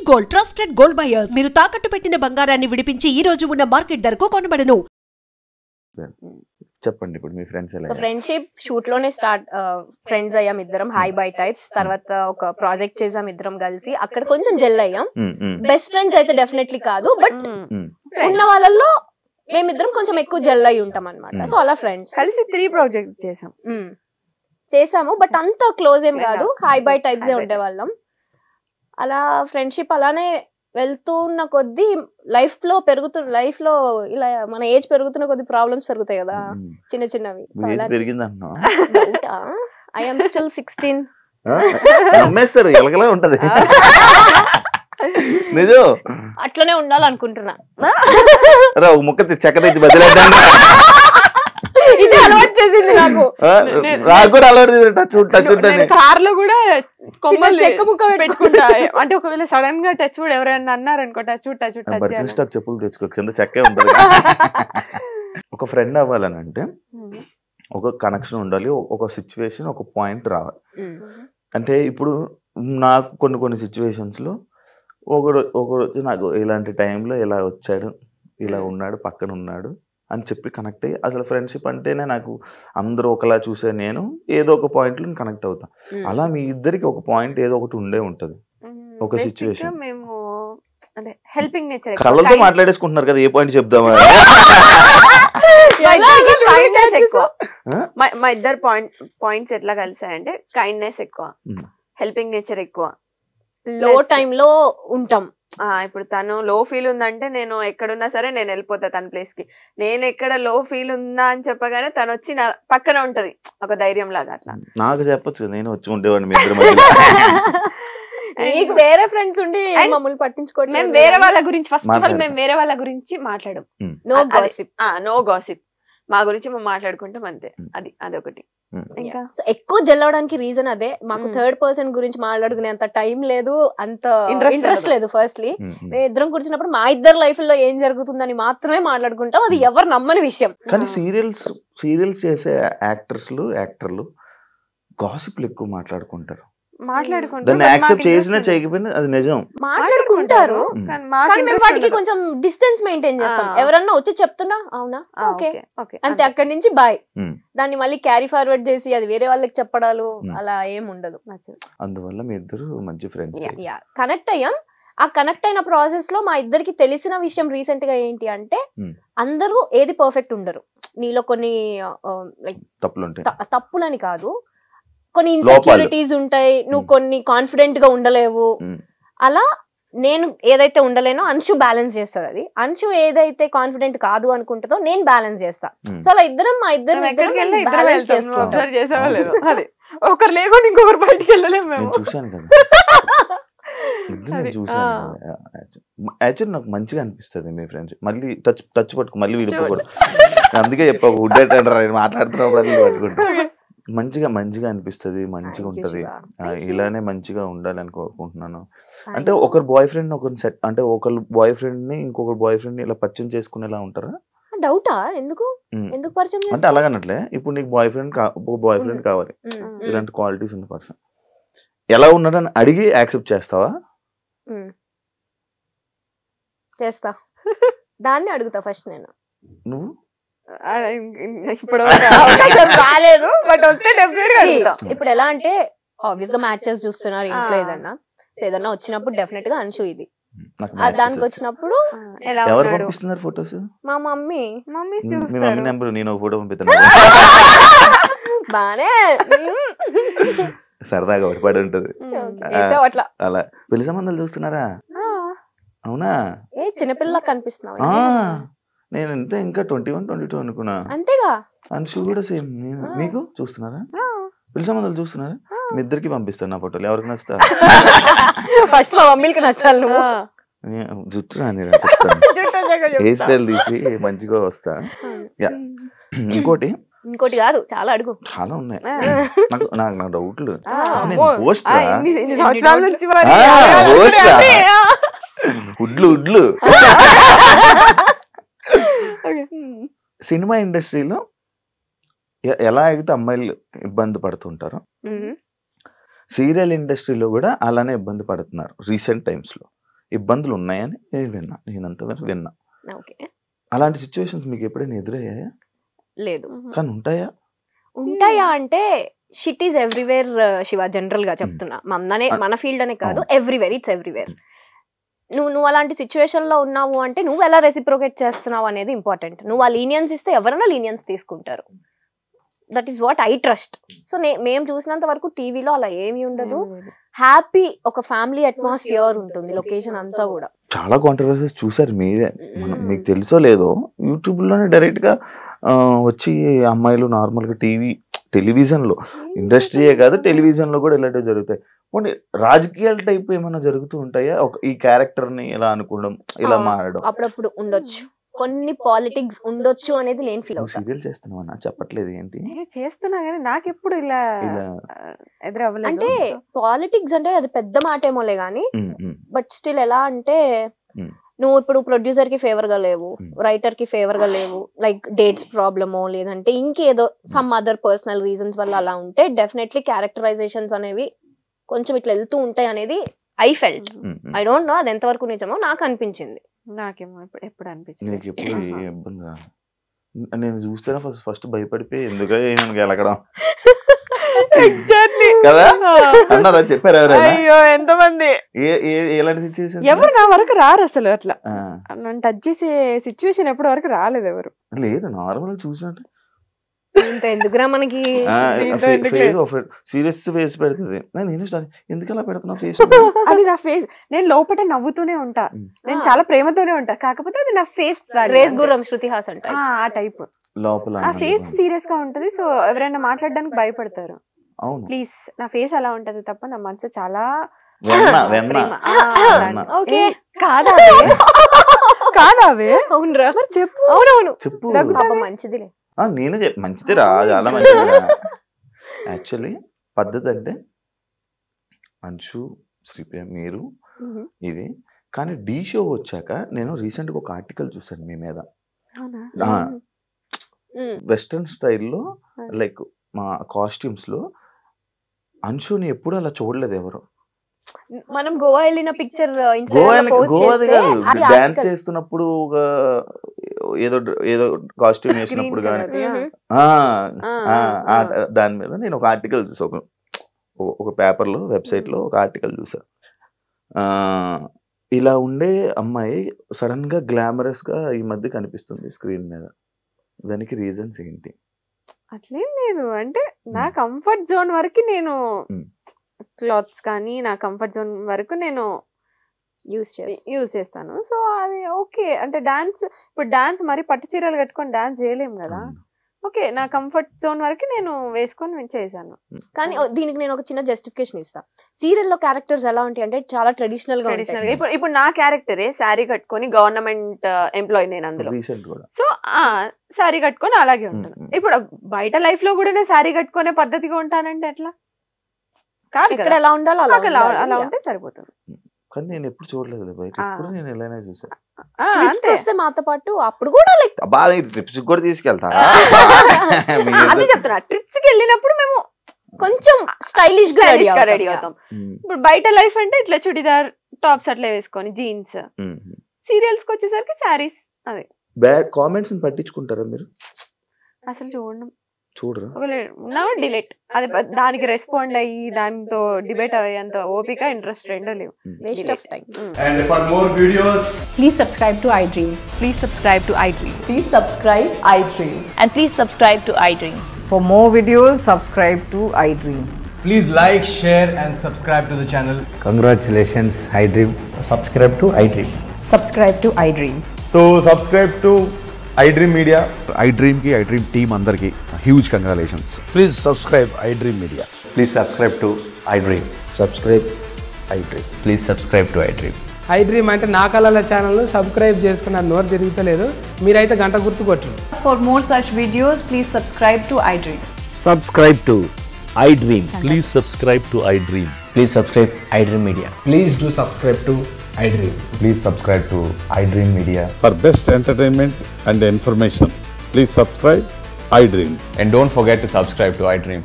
Gold trusted gold buyers. మీరు తాకట్టు పెట్టిన బంగారాన్ని విడిపించి ఈ రోజు ఉన్న మార్కెట్ ధరకు కొనబడను. చెప్పండి ఇప్పుడు మీ ఫ్రెండ్స్ ఎలా? సో ఫ్రెండ్షిప్ షూట్ లోనే స్టార్ట్, ఫ్రెండ్స్ అయ్యాం ఇద్దరం, హై బై టైప్స్. తర్వాత ఒక ప్రాజెక్ట్ చేసాం ఇద్దరం కలిసి, అక్కడ కొంచెం జెల్ అయ్యాం. బెస్ట్ ఫ్రెండ్స్ అయితే డెఫినెట్లీ కాదు, బట్ ఉన్న వాళ్ళల్లో మేమిద్దరం కొంచెం ఎక్కువ జెల్ అయి ఉంటాం అనమాట. సో అలా ఫ్రెండ్స్ కలిసి 3 ప్రాజెక్ట్స్ చేసాము, బట్ అంత క్లోజ్ ఏం కాదు, హై బై టైప్స్ ఉండేవాళ్ళం. అలా ఫ్రెండ్షిప్ అలానే వెళ్తున్న కొద్దీ లైఫ్ లో ఇలా మన ఏజ్ పెరుగుతున్న కొద్ది ప్రాబ్లమ్స్ పెరుగుతాయి కదా, చిన్న చిన్నవి. I'm still 16. ఉంటది నిజం, అట్లనే ఉండాలనుకుంటున్నా. ముక్క చక్కెర తెచ్చి బదిలేద్దాం. ఇది అలవాటు చేసింది నాకు. కార్ లో కూడా చెక్క ముక్క పెట్టుకుంటా. అంటే ఒకవేళ సడన్ గా టచ్ కూడా ఎవరైనా అన్నారనుకో, టచ్ చెప్పులు తెచ్చుకో, కింద చెక్కే ఉంటది. ఒక ఫ్రెండ్ అవ్వాలని అంటే ఒక కనెక్షన్ ఉండాలి, ఒక సిచ్యువేషన్, ఒక పాయింట్ రావాలి. అంటే ఇప్పుడు నాకు కొన్ని సిచ్యువేషన్స్ లో ఒకరోజు నాకు ఇలాంటి టైంలో ఇలా వచ్చాడు, ఇలా ఉన్నాడు, పక్కన ఉన్నాడు అని చెప్పి కనెక్ట్ అయ్యి, అసలు ఫ్రెండ్షిప్ అంటేనే నాకు అందరూ ఒకలా చూసే నేను ఏదో ఒక పాయింట్ లో కనెక్ట్ అవుతా. అలా మీ ఇద్దరికి ఒక పాయింట్ ఏదో ఒకటి ఉండే ఉంటది, ఒక సిచ్యువేషన్. మేము అంటే హెల్పింగ్ నేచర్, కళ్ళతో మాట్లాడేసుకుంటున్నారు కదా, ఏ పాయింట్ చెప్దామా? మా ఇద్దరు పాయింట్స్ ఎట్లా కలిసాయంటే కైండ్నెస్ ఎక్కువ, హెల్పింగ్ నేచర్ ఎక్కువ, లో టైమ్ లో ఉంటాం. ఇప్పుడు తను లో ఫీల్ ఉందంటే నేను ఎక్కడున్నా సరే నేను వెళ్ళిపోతా తన ప్లేస్ కి. నేను ఎక్కడ లో ఫీల్ ఉందా అని చెప్పగానే తను వచ్చి నా పక్కన ఉంటది, ఒక ధైర్యం లాగా. అట్లా నాకు చెప్పొచ్చు, నేను వచ్చి ఉండేవాడిని. మీకు వేరే ఫ్రెండ్స్ ఉండి మమ్మల్ని పట్టించుకోవట్లేదు. మేము వేరే వాళ్ళ గురించి, ఫస్ట్ ఆఫ్ ఆల్ మేము వేరే వాళ్ళ గురించి మాట్లాడం. No gossip, no gossip. మా గురించి మేము మాట్లాడుకుంటాం అంతే. అదొకటి. ఇంకా ఎక్కువ జల్లవడానికి రీజన్ అదే. మాకు థర్డ్ పర్సన్ గురించి మాట్లాడుకునే అంత టైం లేదు, అంత ఇంట్రెస్ట్ లేదు. ఫస్ట్లీ మేము ఇద్దరం కూర్చున్నప్పుడు మా ఇద్దరు లైఫ్ లో ఏం జరుగుతుందని మాత్రమే మాట్లాడుకుంటాం. అది ఎవరు నమ్మని విషయం. కానీ సీరియల్స్ చేసే యాక్టర్లు గాసిప్లు ఎక్కువ మాట్లాడుకుంటారు. దాన్ని యాక్సెప్ట్ చేసినా చేయకపోయినా అది నిజం, మాట్లాడుకుంటారు. కానీ మేము వాటికి కొంచెం డిస్టెన్స్ మెయింటైన్ చేస్తాం. ఎవరన్నా వచ్చి చెప్తున్నా అవునా ఓకే అంతే, అక్కడి నుంచి బాయ్. దాన్ని మళ్ళీ క్యారీ ఫార్వర్డ్ చేసి అది వేరే వాళ్ళకి చెప్పడాలు అలా ఏం ఉండదు. అందువల్ల మీ ఇద్దరు మంచి ఫ్రెండ్స్. కనెక్ట్ అయ్యాం. ఆ కనెక్ట్ అయిన ప్రాసెస్ లో మా ఇద్దరికి తెలిసిన విషయం రీసెంట్ గా ఏంటి అంటే, అందరూ ఏది పర్ఫెక్ట్ ఉండరు. నీలో కొన్ని లైక్ తప్పులని కాదు, కొన్ని ఇన్సెక్యూరిటీస్ ఉంటాయి, నువ్వు కొన్ని కాన్ఫిడెంట్ గా ఉండలేవు. అలా నేను ఏదైతే ఉండలేనో అంశు బ్యాలెన్స్ చేస్తుంది. అది అంశు ఏదైతే కాన్ఫిడెంట్ కాదు అనుకుంటుందో నేను బ్యాలెన్స్ చేస్తా. సో అలా మా ఇద్దరం బ్యాలెన్స్ చేసుకుంటాం. ఒకరు లేకుండా ఇంకొకరు బయటికి వెళ్ళలేము. యాక్చువల్లీ నాకు మంచిగా అనిపిస్తుంది మీ ఫ్రెండ్స్. మళ్ళీ టచ్ పట్టుకు మళ్ళీ విడిపోకూడదు. అందుకే చెప్పా మాట్లాడుతున్నావు పట్టుకుంటా. మంచిగా అనిపిస్తుంది, మంచిగా ఉంటది. ఇలానే మంచిగా ఉండాలని కోరుకుంటున్నాను. అంటే ఒకరు బాయ్ ఫ్రెండ్ ని ఇంకొకరు బాయ్ ఫ్రెండ్ ఇలా పరిచయం చేసుకునేలా ఉంటారా? డౌటా? ఎందుకు పరిచయం అంటే అలాగనట్లే, ఇప్పుడు నీకు బాయ్ ఫ్రెండ్ కావాలి, ఇలాంటి క్వాలిటీస్ ఉన్న పర్సన్ ఎలా ఉన్నాడని అడిగి యాక్సెప్ట్ చేస్తావా? చేస్తా. దాన్ని అడుగుతా ఫస్ట్ నేను. నువ్వు ఇప్పుడు రాలేదు, బట్ వస్తే డెఫినెట్ గా. ఇప్పుడు ఎలా అంటే ఆబ్వియస్ గా మ్యాచెస్ చూస్తున్నారు ఇంట్లో, ఏదన్నా వచ్చినప్పుడు డెఫినెట్ గా అంశు ఇది. దానికి వచ్చినప్పుడు ఎవరు పంపిస్తున్నారు ఫోటోస్? మా మమ్మీ నెంబర్ నేను ఫోటో పంపిస్తాను. బానే సరదాగా ఒకటి ఉంటది అట్లా. అలా పెళ్లి సంబంధాలు చూస్తున్నారా? అవునా? ఏ చిన్నపిల్లలా కనిపిస్తున్నావు. నేను అంటే ఇంకా 21, 22 అనుకున్నా. అంతేగా. అంశు కూడా సేమ్. మీకు చూస్తున్నారా? పెళ్లి సంబంధాలు చూస్తున్నారా? మీ ఇద్దరికి పంపిస్తాను నా ఫోటోలు, ఎవరికి నచ్చుతా. ఫస్ట్ మా మమ్మీకి నచ్చాలి. నువ్వు జుట్టు రాని హెయిర్ స్టైల్ తీసి మంచిగా వస్తా. ఇంకోటి కాదు, చాలా అడుగు, చాలా ఉన్నాయి నాకు డౌట్లు. ఉడ్లు సినిమా ఇండస్ట్రీలో ఎలా అయితే అమ్మాయిలు ఇబ్బంది పడుతుంటారో, సీరియల్ ఇండస్ట్రీలో కూడా అలానే ఇబ్బంది పడుతున్నారు రీసెంట్ టైమ్స్ లో. ఇబ్బందులు ఉన్నాయని నేను విన్నా, నేనంతవరకు విన్నా. ఓకే, అలాంటి సిచ్యువేషన్స్ మీకు ఎప్పుడైనా ఎదురయ్యాయా? లేదు. కానీ ఉంటాయా అంటే shit is everywhere Shiva, general గా చెప్తున్నా, మన ఫీల్డ్ అనే కాదు, ఎవ్రీవేర్, ఇట్స్ ఎవ్రీవేర్. నువ్వు అలాంటి సిచ్యువేషన్ లో ఉన్నావు అంటే నువ్వు ఎలా రెసిప్రోకేట్ చేస్తున్నావు అనేది ఇంపార్టెంట్. నువ్వు ఆ లీనియన్స్ ఇస్తే ఎవరైనా లీనియన్స్ తీసుకుంటారు. That is what I trust. So మేము చూసినంత వరకు టీవీలో అలా ఏమీ ఉండదు. హ్యాపీ ఒక ఫ్యామిలీ అట్మాస్ఫియర్ ఉంటుంది లొకేషన్ అంతా కూడా. చాలా కాంట్రవర్సీస్ చూసారు మీరే, మీకు తెలుసో లేదో, యూట్యూబ్ లోనే డైరెక్ట్ గా వచ్చి అమ్మాయిలు నార్మల్ గా టెలివిజన్ లో, ఇండస్ట్రీయే కాదు టెలివిజన్ లో కూడా ఇలాంటివి జరుగుతాయి. కొన్ని రాజకీయాల టైప్ ఏమైనా జరుగుతూ ఉంటాయా? ఈ క్యారెక్టర్ ని ఇలా అనుకోవడం, ఇలా మారడం అప్పుడప్పుడు ఉండొచ్చు, కొన్ని పాలిటిక్స్ ఉండొచ్చు అనేది నేను ఫీల్ అవుతాను. సీరియల్ చేస్తున్నావా? చెప్పట్లేదు ఏంటి? చేస్తున్నా కానీ నాకెప్పుడు ఇలా ఎదురవ్వలేదు. అంటే పాలిటిక్స్ అంటే అది పెద్ద మాట ఏమోలే గానీ, బట్ స్టిల్ ఎలా అంటే నువ్వు ఇప్పుడు ప్రొడ్యూసర్ కి ఫేవర్ గా లేవు, రైటర్ కి ఫేవర్ గా లేవు, లైక్ డేట్స్ ప్రాబ్లమో లేదంటే ఇంకేదో సమ్ అదర్ పర్సనల్ రీజన్స్ వల్ల అలా ఉంటే డెఫినెట్లీ క్యారెక్టరైజేషన్స్ అనేవి కొంచెం ఇట్లా వెళ్తూ ఉంటాయి అనేది I felt. I don't know అది ఎంతవరకు నిజమో, నాకు అనిపించింది. నాకేమో ఎప్పుడు అనిపించింది. నీకు ఎప్పుడు ఇబ్బంది? నేను చూస్తేనే ఫస్ట్ భయపడిపోయి ఎందుకు గెలకడం కదా అన్నారా? చెప్పారు ఎవరైనా? అయ్యో ఎంతమంది, ఎలాంటి సిచ్యువేషన్? ఎవరు నా వరకు రారు అసలు. అట్లా నన్ను టచ్ చేసే సిచ్యువేషన్ ఎప్పటి వరకు రాలేదు ఎవరు. లేదు, నార్మల్ చూసినట్టు ఇంత ఎందుకురా మనకి సీరియస్ ఫేస్ పెడుతుంది. నేను ఎందుకు అలా పెడుతున్నా ఫేస్? అది నా ఫేస్. నేను లోపల నవ్వుతూనే ఉంటా, నేను చాలా ప్రేమతోనే ఉంటా, కాకపోతే అది నా ఫేస్ గురం శృతి హాసన్ ఆ టైప్. లోపల నా ఫేస్ సీరియస్ గా ఉంటది. సో ఎవరైనా మాట్లాడడానికి భయపడతారు. ప్లీజ్, నా ఫేస్ అలా ఉంటది తప్ప నా మనసు చాలా కాదావే. అవునరా, చెప్పు. అవునవును, చెప్పు. మంచిదిలే. నేను మంచిది రా, చాలా మంచిది. యాక్చువల్లీ పద్ధతి అంటే అంశు, శ్రీప్రియ, మీరు ఇది. కానీ డి షో వచ్చాక నేను రీసెంట్ గా ఒక ఆర్టికల్ చూసాను మీ మీద. వెస్టర్న్ స్టైల్లో లైక్ మా కాస్ట్యూమ్స్ లో అంశుని ఎప్పుడు అలా చూడలేదు ఎవరు. మనం గోవా వెళ్ళిన పిక్చర్ డాన్స్ చేస్తున్నప్పుడు ఏదో కాస్ట్యూమ్ వేసినప్పుడు కానీ దాని మీద నేను ఒక ఆర్టికల్ చూసా, ఒక పేపర్ లో, వెబ్సైట్ లో ఒక ఆర్టికల్ చూసా. ఇలా ఉండే అమ్మాయి సడన్ గా గ్లామరస్ గా ఈ మధ్య కనిపిస్తుంది స్క్రీన్ మీద. దానికి రీజన్స్ ఏంటి? అట్లేం లేదు, అంటే నా కంఫర్ట్ జోన్ వరకు నేను క్లాత్స్ కానీ నా కంఫర్ట్ జోన్ వరకు నేను యూజ్ చేస్తాను. సో అది ఓకే. అంటే డాన్స్, ఇప్పుడు డాన్స్ మరి పట్టు చీరలు కట్టుకొని డాన్స్ చేయలేము కదా. ఓకే, నా కంఫర్ట్ జోన్ వరకు నేను వేసుకొని చేశాను. కానీ దీనికి నేను ఒక చిన్న జస్టిఫికేషన్ ఇస్తాను. సీరియల్ లో క్యారెక్టర్స్ ఎలా ఉంటాయి అంటే చాలా ట్రెడిషనల్ గా ఉంటాయి. ఇప్పుడు నా క్యారెక్టరే శారీ కట్టుకొని గవర్నమెంట్ ఎంప్లాయీ నేను అందులో. సో శారీ కట్టుకొని అలాగే ఉంటాను. ఇప్పుడు బయట లైఫ్ లో కూడా నేను శారీ కట్టుకునే పద్ధతిగా ఉంటానంటే ఎట్లా కాదు. ఇక్కడ ఎలా ఉండాలో అలా ఉంటే సరిపోతుంది. కానీ నేను ఎప్పుడు చూడలేదు బయట, ఎప్పుడు నేను ఎలానే చూసాను. వస్తే మాతో పాటు అప్పుడు కూడా లైక్ బాగా ట్రిప్స్ కూడా తీసుకెళ్తారా? అది చెప్తున్నా, ట్రిప్స్ కి వెళ్ళినప్పుడు మేము కొంచెం స్టైలిష్ గా రెడీ అవుతాం. ఇప్పుడు బయట లైఫ్ అంటే ఇట్లా చుడిదార్ టాప్స్ అట్లా వేసుకొని జీన్స్. సీరియల్స్ కి వచ్చేసరికి శారీస్. అదే బ్యాడ్ కామెంట్స్ పట్టించుకుంటారా మీరు? అసలు చూడరా? డిలీట్. అది దానికి రెస్పాండ్ అయ్యి దాంతో డిబేట్ అయ్యేంత ఓపిక, ఇంట్రెస్ట్ రెండో లేవు. Waste of time. And for more videos, please subscribe to iDream. Please subscribe to iDream. Please subscribe iDream. And please subscribe to iDream. For more videos, subscribe to iDream. please like, share and subscribe to the channel. Congratulations, iDream. Subscribe to iDream. Subscribe to iDream. So subscribe to iDream Media. iDream team andarki huge congratulations. Please subscribe iDream Media. Please subscribe to iDream. Subscribe iDream. Please subscribe to iDream. iDream అంటే నా కళల channel subscribe చేసుకున్న నోరు తిరుగుతలేదు, మీరైతే గంట గుర్తు కొట్టండి. For more such videos, please subscribe to iDream. Subscribe to iDream. Please subscribe to iDream. Please subscribe iDream Media. Please do subscribe to iDream. Please subscribe to iDream Media. For best entertainment and information, please subscribe iDream. And don't forget to subscribe to iDream.